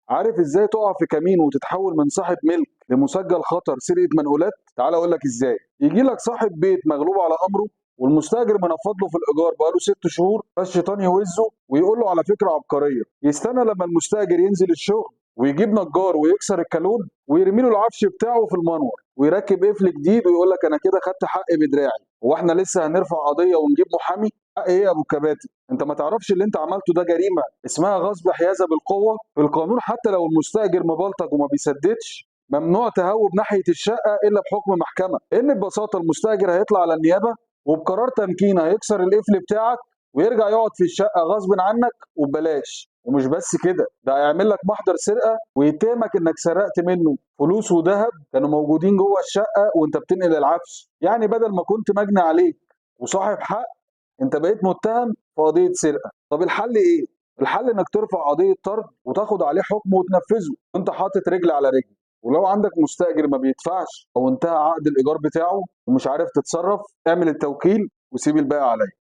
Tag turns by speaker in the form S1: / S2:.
S1: عارف ازاي تقع في كمين وتتحول من صاحب ملك لمسجل خطر سرقه منقولات؟ تعال اقول لك ازاي. يجي لك صاحب بيت مغلوب على امره والمستاجر منفض له في الايجار بقاله 6 شهور، فالشيطان يوزه ويقول له على فكره عبقريه. يستنى لما المستاجر ينزل الشغل ويجيب نجار ويكسر الكالون ويرمي له العفش بتاعه في المنور ويركب قفل جديد ويقول لك انا كده خدت حقي بدراعي. هو احنا لسه هنرفع قضيه ونجيب محامي؟ حق ايه يا ابو الكباتن؟ انت ما تعرفش اللي انت عملته ده جريمه اسمها غصب حيازه بالقوه في القانون. حتى لو المستاجر مبلطج وما بيسددش ممنوع تهوب ناحيه الشقه الا بحكم محكمه، لان ببساطه المستاجر هيطلع على النيابه وبقرار تمكين هيكسر القفل بتاعك ويرجع يقعد في الشقه غصب عنك وببلاش. ومش بس كده، ده هيعمل لك محضر سرقه ويتهمك انك سرقت منه فلوس وذهب كانوا موجودين جوه الشقه وانت بتنقل العفش. يعني بدل ما كنت مجني عليك وصاحب حق، انت بقيت متهم في قضيه سرقه. طب الحل ايه؟ الحل انك ترفع قضيه طرد وتاخد عليه حكم وتنفذه وانت حاطط رجل على رجل. ولو عندك مستاجر ما بيدفعش او انتهى عقد الايجار بتاعه ومش عارف تتصرف، اعمل التوكيل وسيب الباقي عليا.